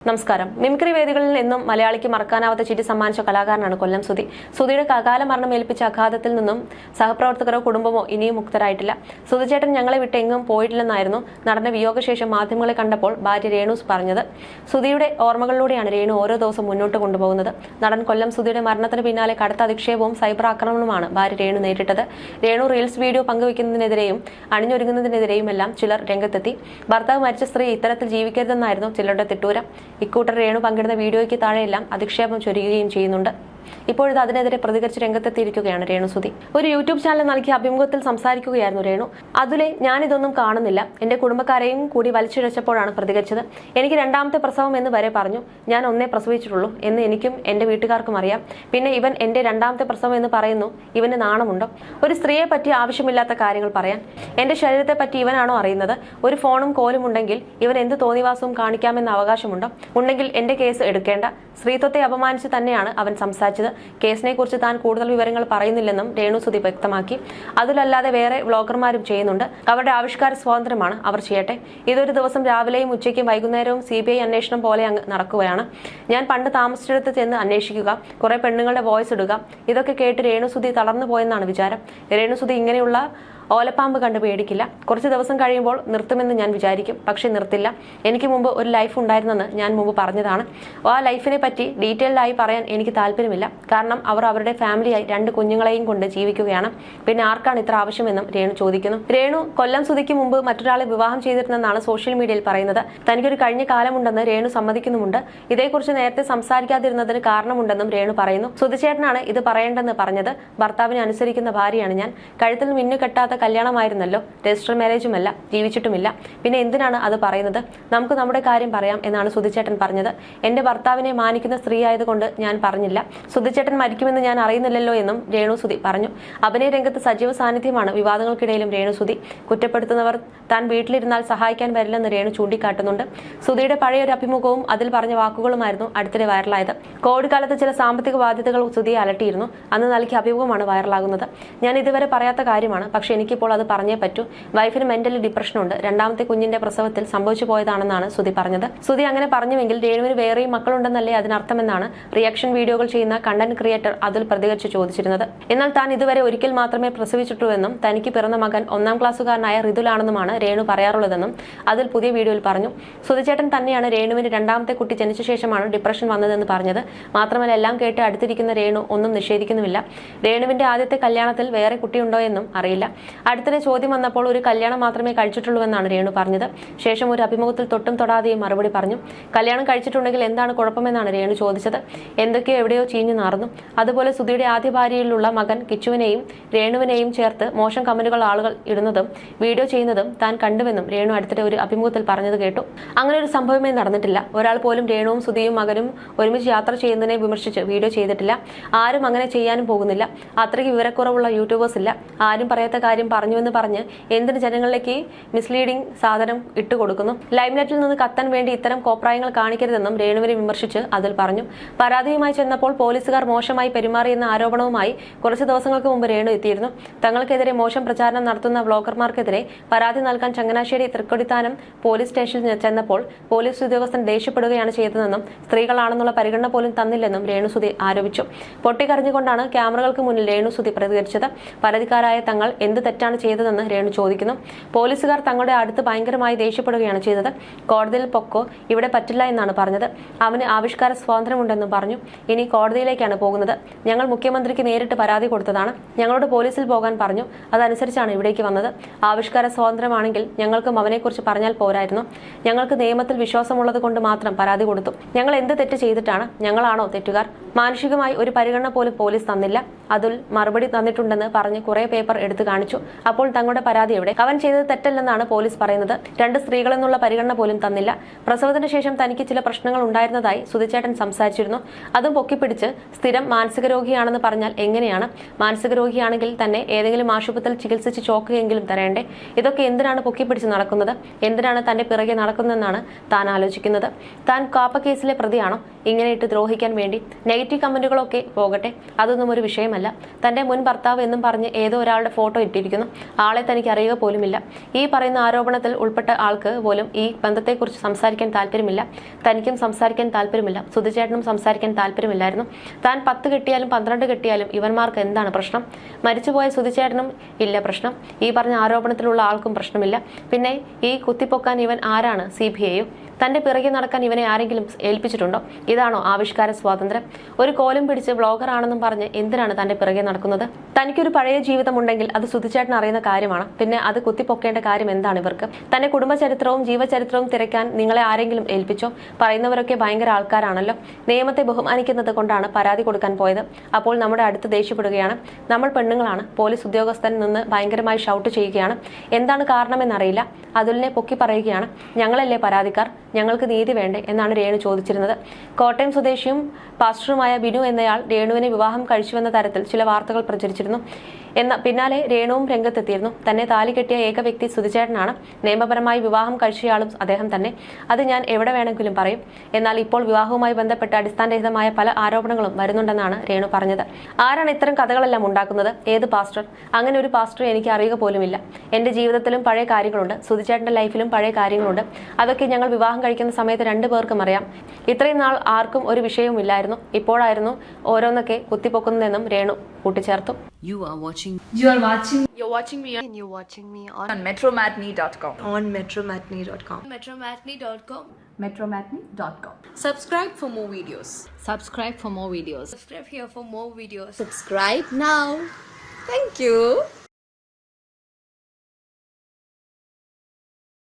നമസ്കാരം. മിമിക്രി വേദികളിൽ നിന്നും മലയാളിക്ക് മറക്കാനാവാത്ത ചിരി സമ്മാനിച്ച കലാകാരനാണ് കൊല്ലം സുധി. സുധിയുടെ അകാല മരണം ഏൽപ്പിച്ച ആഘാതത്തിൽ നിന്നും സഹപ്രവർത്തകരോ കുടുംബമോ ഇനിയും മുക്തരായിട്ടില്ല. സുധിചേട്ടൻ ഞങ്ങളെ വിട്ട് എങ്ങും പോയിട്ടില്ലെന്നായിരുന്നു നടന്റെ വിയോഗശേഷം മാധ്യമങ്ങളെ കണ്ടപ്പോൾ ഭാര്യ രേണു പറഞ്ഞത്. സുധിയുടെ ഓർമ്മകളിലൂടെയാണ് രേണു ഓരോ ദിവസം മുന്നോട്ട് കൊണ്ടുപോകുന്നത്. നടൻ കൊല്ലം സുധിയുടെ മരണത്തിന് പിന്നാലെ കടുത്ത അധിക്ഷേപവും സൈബർ ആക്രമണവുമാണ് ഭാര്യ രേണു നേരിട്ടത്. രേണു റീൽസ് വീഡിയോ പങ്കുവയ്ക്കുന്നതിനെതിരെയും അണിഞ്ഞൊരുങ്ങുന്നതിനെതിരെയും എല്ലാം ചിലർ രംഗത്തെത്തി. ഭർത്താവ് മരിച്ച സ്ത്രീ ഇത്തരത്തിൽ ജീവിക്കരുതെന്നായിരുന്നു ചിലരുടെ തിട്ടൂരം. ഇക്കൂട്ടർ രേണു പങ്കിടുന്ന വീഡിയോയ്ക്ക് താഴെയെല്ലാം അധിക്ഷേപം ചൊരിയുകയും ചെയ്യുന്നുണ്ട്. ഇപ്പോഴത് അതിനെതിരെ പ്രതികരിച്ച് രംഗത്തെത്തിയിരിക്കുകയാണ് രേണു സുധി. ഒരു യൂട്യൂബ് ചാനൽ നൽകിയ അഭിമുഖത്തിൽ സംസാരിക്കുകയായിരുന്നു രേണു. അതിലെ ഞാനിതൊന്നും കാണുന്നില്ല, എന്റെ കുടുംബക്കാരെയും കൂടി വലിച്ചിഴച്ചപ്പോഴാണ് പ്രതികരിച്ചത്. എനിക്ക് രണ്ടാമത്തെ പ്രസവം എന്ന് വരെ പറഞ്ഞു. ഞാൻ ഒന്നേ പ്രസവിച്ചിട്ടുള്ളൂ എന്ന് എനിക്കും എന്റെ വീട്ടുകാർക്കും അറിയാം. പിന്നെ ഇവൻ എന്റെ രണ്ടാമത്തെ പ്രസവം എന്ന് പറയുന്നു. ഇവന് നാണമുണ്ടോ? ഒരു സ്ത്രീയെ പറ്റി ആവശ്യമില്ലാത്ത കാര്യങ്ങൾ പറയാൻ? എന്റെ ശരീരത്തെ പറ്റി ഇവനാണോ അറിയുന്നത്? ഒരു ഫോണും കോലും ഉണ്ടെങ്കിൽ ഇവൻ എന്ത് തോന്നിവാസവും കാണിക്കാമെന്ന അവകാശമുണ്ടോ? ഉണ്ടെങ്കിൽ എന്റെ കേസ് എടുക്കേണ്ട. സ്ത്രീത്വത്തെ അപമാനിച്ച് തന്നെയാണ് അവൻ സംസാരിച്ചത്. കേസിനെ കുറിച്ച് താൻ കൂടുതൽ വിവരങ്ങൾ പറയുന്നില്ലെന്നും രേണു സുധി വ്യക്തമാക്കി. അതിലല്ലാതെ വേറെ വ്ളോഗർമാരും ചെയ്യുന്നുണ്ട്. അവരുടെ ആവിഷ്കാര സ്വാതന്ത്ര്യമാണ്, അവർ ചെയ്യട്ടെ. ഇതൊരു ദിവസം രാവിലെയും ഉച്ചയ്ക്കും വൈകുന്നേരവും CBI അന്വേഷണം പോലെ അങ്ങ് നടക്കുകയാണ്. ഞാൻ പണ്ട് താമസിച്ചിടത്ത് ചെന്ന് അന്വേഷിക്കുക, കുറെ പെണ്ണുങ്ങളുടെ വോയിസ് ഇടുക, ഇതൊക്കെ കേട്ട് രേണു സുധി തളർന്നു പോയെന്നാണ് വിചാരം. രേണു സുധി ഇങ്ങനെയുള്ള ഓലപ്പാമ്പ് കണ്ട് പേടിക്കില്ല. കുറച്ച് ദിവസം കഴിയുമ്പോൾ നിർത്തുമെന്ന് ഞാൻ വിചാരിക്കും, പക്ഷെ നിർത്തില്ല. എനിക്ക് മുമ്പ് ഒരു ലൈഫ് ഉണ്ടായിരുന്നെന്ന് ഞാൻ മുമ്പ് പറഞ്ഞതാണ്. ആ ലൈഫിനെ പറ്റി ഡീറ്റെയിൽഡ് ആയി പറയാൻ എനിക്ക് താല്പര്യമില്ല. കാരണം അവർ അവരുടെ ഫാമിലിയായി 2 കുഞ്ഞുങ്ങളെയും കൊണ്ട് ജീവിക്കുകയാണ്. പിന്നെ ആർക്കാണ് ഇത്ര ആവശ്യമെന്നും രേണു ചോദിക്കുന്നു. രേണു കൊല്ലം സുധിക്ക് മുമ്പ് മറ്റൊരാളെ വിവാഹം ചെയ്തിരുന്നെന്നാണ് സോഷ്യൽ മീഡിയയിൽ പറയുന്നത്. തനിക്കൊരു കഴിഞ്ഞ കാലമുണ്ടെന്ന് രേണു സമ്മതിക്കുന്നുമുണ്ട്. ഇതേക്കുറിച്ച് നേരത്തെ സംസാരിക്കാതിരുന്നതിന് കാരണമുണ്ടെന്നും രേണു പറയുന്നു. സുധിച്ചേട്ടനാണ് ഇത് പറയേണ്ടെന്ന് പറഞ്ഞത്. ഭർത്താവിനെ അനുസരിക്കുന്ന ഭാര്യയാണ് ഞാൻ. കഴുത്തിൽ മിന്നുകെട്ടാത്ത കല്യാണമായിരുന്നല്ലോ, രജിസ്റ്റർ മാരേജുമല്ല, ജീവിച്ചിട്ടുമില്ല. പിന്നെ എന്തിനാണ് അത് പറയുന്നത്? നമുക്ക് നമ്മുടെ കാര്യം പറയാം എന്നാണ് സുധിച്ചേട്ടൻ പറഞ്ഞത്. എന്റെ ഭർത്താവിനെ മാനിക്കുന്ന സ്ത്രീ ആയതുകൊണ്ട് ഞാൻ പറഞ്ഞില്ല. സുധിച്ചേട്ടൻ മരിക്കുമെന്ന് ഞാൻ അറിയുന്നില്ലല്ലോ എന്നും രേണു സുധി പറഞ്ഞു. അഭിനയ രംഗത്ത് സജീവ സാന്നിധ്യമാണ് വിവാദങ്ങൾക്കിടയിലും രേണു സുധി. കുറ്റപ്പെടുത്തുന്നവർ താൻ വീട്ടിലിരുന്നാൽ സഹായിക്കാൻ വരില്ലെന്ന് രേണു ചൂണ്ടിക്കാട്ടുന്നുണ്ട്. സുധിയുടെ പഴയൊരു അഭിമുഖവും അതിൽ പറഞ്ഞ വാക്കുകളുമായിരുന്നു അടുത്തിടെ വൈറലായത്. കോവിഡ് കാലത്ത് ചില സാമ്പത്തിക ബാധ്യതകൾ സുധിയെ അലട്ടിയിരുന്നു. അന്ന് നൽകിയ അഭിമുഖമാണ് വൈറലാകുന്നത്. ഞാൻ ഇതുവരെ പറയാത്ത കാര്യമാണ്, പക്ഷെ എനിക്കിപ്പോൾ അത് പറഞ്ഞേ പറ്റൂ. വൈഫിന് മെന്റലി ഡിപ്രഷനുണ്ട്. രണ്ടാമത്തെ കുഞ്ഞിന്റെ പ്രസവത്തിൽ സംഭവിച്ചു പോയതാണെന്നാണ് സുധി പറഞ്ഞത്. സുധി അങ്ങനെ പറഞ്ഞുവെങ്കിൽ രേണുവിന് വേറെയും മക്കളുണ്ടെന്നല്ലേ അതിനർത്ഥമെന്നാണ് റിയാക്ഷൻ വീഡിയോകൾ ചെയ്യുന്ന കണ്ടന്റ് ക്രിയേറ്റർ അതിൽ പ്രതികരിച്ച് ചോദിച്ചിരുന്നത്. എന്നാൽ താൻ ഇതുവരെ ഒരിക്കൽ മാത്രമേ പ്രസവിച്ചിട്ടുവെന്നും തനിക്ക് പിറന്ന മകൻ 1ാം ക്ലാസ്സുകാരനായ ഋതുലാണെന്നുമാണ് രേണു പറയാറുള്ളതെന്നും അതിൽ പുതിയ വീഡിയോയിൽ പറഞ്ഞു. സുധിച്ചേട്ടൻ തന്നെയാണ് രേണുവിന് രണ്ടാമത്തെ കുട്ടി ജനിച്ച ശേഷമാണ് ഡിപ്രഷൻ വന്നതെന്ന് പറഞ്ഞത്. മാത്രമല്ല, എല്ലാം കേട്ട് അടുത്തിരിക്കുന്ന രേണു ഒന്നും നിഷേധിക്കുന്നുമില്ല. രേണുവിന്റെ ആദ്യത്തെ കല്യാണത്തിൽ വേറെ കുട്ടിയുണ്ടോ എന്നും അറിയില്ല. അടുത്തിടെ ചോദ്യം വന്നപ്പോൾ ഒരു കല്യാണം മാത്രമേ കഴിച്ചിട്ടുള്ളൂവെന്നാണ് രേണു പറഞ്ഞത്. ശേഷം ഒരു അഭിമുഖത്തിൽ തൊട്ടും തൊടാതെയും മറുപടി പറഞ്ഞു. കല്യാണം കഴിച്ചിട്ടുണ്ടെങ്കിൽ എന്താണ് കുഴപ്പമെന്നാണ് രേണു ചോദിച്ചത്. എന്തൊക്കെയോ എവിടെയോ ചീഞ്ഞു നാർന്നു. അതുപോലെ സുധിയുടെ ആദ്യ ഭാര്യയിലുള്ള മകൻ കിച്ചുവിനെയും രേണുവിനെയും ചേർത്ത് മോശം കമന്റുകൾ ആളുകൾ ഇടുന്നതും വീഡിയോ ചെയ്യുന്നതും താൻ കണ്ടുവെന്നും രേണു അടുത്തിടെ ഒരു അഭിമുഖത്തിൽ പറഞ്ഞത് കേട്ടു. അങ്ങനെ ഒരു സംഭവമേ നടന്നിട്ടില്ല. ഒരാൾ പോലും രേണുവും സുധിയും മകനും ഒരുമിച്ച് യാത്ര ചെയ്യുന്നതിനെ വിമർശിച്ച് വീഡിയോ ചെയ്തിട്ടില്ല. ആരും അങ്ങനെ ചെയ്യാനും പോകുന്നില്ല. അത്രയ്ക്ക് വിവരക്കുറവുള്ള യൂട്യൂബേഴ്സ് ഇല്ല. ആരും പറയാത്ത കാര്യം പറഞ്ഞുവെന്ന് പറഞ്ഞ് എന്തിന് ജനങ്ങളിലേക്ക് മിസ്ലീഡിംഗ് സാധനം ഇട്ടുകൊടുക്കുന്നു? ലൈംലൈറ്റിൽ നിന്ന് കത്താൻ വേണ്ടി ഇത്തരം കോപ്രായങ്ങൾ കാണിക്കരുതെന്നും രേണുവിനെ വിമർശിച്ച് അതിൽ പറഞ്ഞു. പരാതിയുമായി ചെന്നപ്പോൾ പോലീസുകാർ മോശമായി പെരുമാറിയെന്ന ആരോപണവുമായി കുറച്ച് ദിവസങ്ങൾക്ക് മുമ്പ് രേണു എത്തിയിരുന്നു. തങ്ങൾക്കെതിരെ മോശം പ്രചാരണം നടത്തുന്ന വ്ളോഗർമാർക്കെതിരെ പരാതി നൽകാൻ ചങ്ങനാശ്ശേരി തൃക്കൊടിത്താനം പോലീസ് സ്റ്റേഷനിൽ ചെന്നപ്പോൾ പോലീസ് ഉദ്യോഗസ്ഥൻ ദേഷ്യപ്പെടുകയാണ് ചെയ്തതെന്നും സ്ത്രീകളാണെന്നുള്ള പരിഗണന പോലും തന്നില്ലെന്നും രേണു സുധി ആരോപിച്ചു. പൊട്ടിക്കരഞ്ഞുകൊണ്ടാണ് ക്യാമറകൾക്ക് മുന്നിൽ രേണു സുധി പ്രതികരിച്ചത്. പരാതിക്കാരായ തങ്ങൾ എന്ത് തെറ്റാണ് ചെയ്തതെന്ന് രേണു ചോദിക്കുന്നു. പോലീസുകാർ തങ്ങളുടെ അടുത്ത് ഭയങ്കരമായി ദേഷ്യപ്പെടുകയാണ് ചെയ്തത്. കോടതിയിൽ പൊക്കോ, ഇവിടെ പറ്റില്ല എന്നാണ് പറഞ്ഞത്. അവന് ആവിഷ്കാര സ്വാതന്ത്ര്യമുണ്ടെന്നും പറഞ്ഞു. ഇനി കോടതിയിലേക്കാണ് പോകുന്നത്. ഞങ്ങൾ മുഖ്യമന്ത്രിക്ക് നേരിട്ട് പരാതി കൊടുത്തതാണ്. ഞങ്ങളോട് പോലീസിൽ പോകാൻ പറഞ്ഞു. അതനുസരിച്ചാണ് ഇവിടേക്ക് വന്നത്. ആവിഷ്കാര സ്വാതന്ത്ര്യമാണെങ്കിൽ ഞങ്ങൾക്കും അവനെക്കുറിച്ച് പറഞ്ഞാൽ പോരായിരുന്നു. ഞങ്ങൾക്ക് നിയമത്തിൽ വിശ്വാസമുള്ളത് കൊണ്ട് മാത്രം പരാതി കൊടുത്തു. ഞങ്ങൾ എന്ത് തെറ്റ് ചെയ്തിട്ടാണ്? ഞങ്ങളാണോ തെറ്റുകാർ? മാനുഷികമായി ഒരു പരിഗണന പോലും പോലീസ് തന്നില്ല. അതിൽ മറുപടി തന്നിട്ടുണ്ടെന്ന് പറഞ്ഞ് കുറെ പേപ്പർ എടുത്തു കാണിച്ചു. അപ്പോൾ തങ്ങളുടെ പരാതി എവിടെ? അവൻ ചെയ്തത് തെറ്റല്ലെന്നാണ് പോലീസ് പറയുന്നത്. 2 സ്ത്രീകളെന്നുള്ള പരിഗണന പോലും തന്നില്ല. പ്രസവത്തിന് ശേഷം തനിക്ക് ചില പ്രശ്നങ്ങൾ ഉണ്ടായിരുന്നതായി സുധിച്ചേട്ടൻ സംസാരിച്ചിരുന്നു. അതും പൊക്കിപ്പിടിച്ച് സ്ഥിരം മാനസിക രോഗിയാണെന്ന് പറഞ്ഞാൽ എങ്ങനെയാണ്? മാനസിക രോഗിയാണെങ്കിൽ തന്നെ ഏതെങ്കിലും ആശുപത്രിയിൽ ചികിത്സിച്ച് ചോക്കുകയെങ്കിലും തരേണ്ടേ? ഇതൊക്കെ എന്തിനാണ് പൊക്കിപ്പിടിച്ച് നടക്കുന്നത്? എന്തിനാണ് തന്റെ പിറകെ നടക്കുന്നതെന്നാണ് താൻ ആലോചിക്കുന്നത്. താൻ കാപ്പ കേസിലെ പ്രതിയാണോ? ഇങ്ങനെ ഇട്ട് ദ്രോഹിക്കാൻ വേണ്ടി നെഗറ്റീവ് കമന്റുകളൊക്കെ പോകട്ടെ, അതൊന്നും ഒരു വിഷയമല്ല. തന്റെ മുൻ ഭർത്താവ് എന്നും പറഞ്ഞ് ഏതോ ഒരാളുടെ ഫോട്ടോ ഇട്ടിരിക്കുന്നു. ആളെ തനിക്ക് അറിയുക പോലുമില്ല. ഈ പറയുന്ന ആരോപണത്തിൽ ഉൾപ്പെട്ട ആൾക്ക് പോലും ഈ ബന്ധത്തെക്കുറിച്ച് സംസാരിക്കാൻ താല്പര്യമില്ല. തനിക്കും സംസാരിക്കാൻ താല്പര്യമില്ല. സുധിച്ചേട്ടനും സംസാരിക്കാൻ താല്പര്യമില്ലായിരുന്നു. താൻ 10 കെട്ടിയാലും 12 കെട്ടിയാലും ഇവന്മാർക്ക് എന്താണ് പ്രശ്നം? മരിച്ചുപോയ സുധിച്ചേട്ടനും ഇല്ല പ്രശ്നം, ഈ പറഞ്ഞ ആരോപണത്തിലുള്ള ആൾക്കും പ്രശ്നമില്ല. പിന്നെ ഈ കുത്തിപ്പൊക്കാൻ ഇവൻ ആരാണ്? CBI? തന്റെ പിറകെ നടക്കാൻ ഇവനെ ആരെങ്കിലും ഏൽപ്പിച്ചിട്ടുണ്ടോ? ഇതാണോ ആവിഷ്കാര സ്വാതന്ത്ര്യം? ഒരു കോലും പിടിച്ച് ബ്ലോഗർ ആണെന്നും പറഞ്ഞ് എന്തിനാണ് തന്റെ പിറകെ നടക്കുന്നത്? തനിക്കൊരു പഴയ ജീവിതം ഉണ്ടെങ്കിൽ അത് സുധിച്ചേട്ടൻ അറിയുന്ന കാര്യമാണ്. പിന്നെ അത് കുത്തിപ്പൊക്കേണ്ട കാര്യം എന്താണ് ഇവർക്ക്? തന്റെ കുടുംബചരിത്രവും ജീവചരിത്രവും തിരക്കാൻ നിങ്ങളെ ആരെങ്കിലും ഏൽപ്പിച്ചോ? പറയുന്നവരൊക്കെ ഭയങ്കര ആൾക്കാരാണല്ലോ. നിയമത്തെ ബഹുമാനിക്കുന്നത് കൊണ്ടാണ് പരാതി കൊടുക്കാൻ പോയത്. അപ്പോൾ നമ്മുടെ അടുത്ത് ദേഷ്യപ്പെടുകയാണ്. നമ്മൾ പെണ്ണുങ്ങളാണ്. പോലീസ് ഉദ്യോഗസ്ഥൻ നിന്ന് ഭയങ്കരമായി ഷൗട്ട് ചെയ്യുകയാണ്. എന്താണ് കാരണമെന്നറിയില്ല. അതുലിനെ പൊക്കി പറയുകയാണ്. ഞങ്ങളല്ലേ പരാതിക്കാർ, ഞങ്ങൾക്ക് നീതി വേണ്ടേ എന്നാണ് രേണു ചോദിച്ചിരുന്നത്. കോട്ടയം സ്വദേശിയും പാസ്റ്ററുമായ ബിനു എന്നയാൾ രേണുവിനെ വിവാഹം കഴിച്ചുവെന്ന തരത്തിൽ ചില വാർത്തകൾ പ്രചരിച്ചിരുന്നു. പിന്നാലെ രേണുവും രംഗത്തെത്തിയിരുന്നു. തന്നെ താലി കെട്ടിയ ഏക വ്യക്തി സുധിച്ചേട്ടനാണ്. നിയമപരമായി വിവാഹം കഴിച്ചയാളും അദ്ദേഹം തന്നെ. അത് ഞാൻ എവിടെ വേണമെങ്കിലും പറയും. എന്നാൽ ഇപ്പോൾ വിവാഹവുമായി ബന്ധപ്പെട്ട് അടിസ്ഥാനരഹിതമായ പല ആരോപണങ്ങളും വരുന്നുണ്ടെന്നാണ് രേണു പറഞ്ഞത്. ആരാണ് ഇത്തരം കഥകളെല്ലാം ഉണ്ടാക്കുന്നത്? ഏത് പാസ്റ്റർ? അങ്ങനെ ഒരു പാസ്റ്റർ എനിക്ക് അറിയുക പോലുമില്ല. എന്റെ ജീവിതത്തിലും പഴയ കാര്യങ്ങളുണ്ട്, സുധിച്ചേട്ടന്റെ ലൈഫിലും പഴയ കാര്യങ്ങളുണ്ട്. അതൊക്കെ ഞങ്ങൾ വിവാഹം കഴിക്കുന്ന സമയത്ത് 2 പേർക്കും അറിയാം. ഇത്രയും നാൾ ആർക്കും ഒരു വിഷയവുമില്ലായിരുന്നു. ഇപ്പോഴായിരുന്നു ഓരോന്നൊക്കെ കുത്തിപ്പൊക്കുന്നതെന്നും രേണു കൂട്ടിച്ചേർത്തു. You're watching me on metromatney.com. metromatney.com. Subscribe for more videos. Subscribe for more videos. Subscribe here for more videos. Subscribe now. Thank you.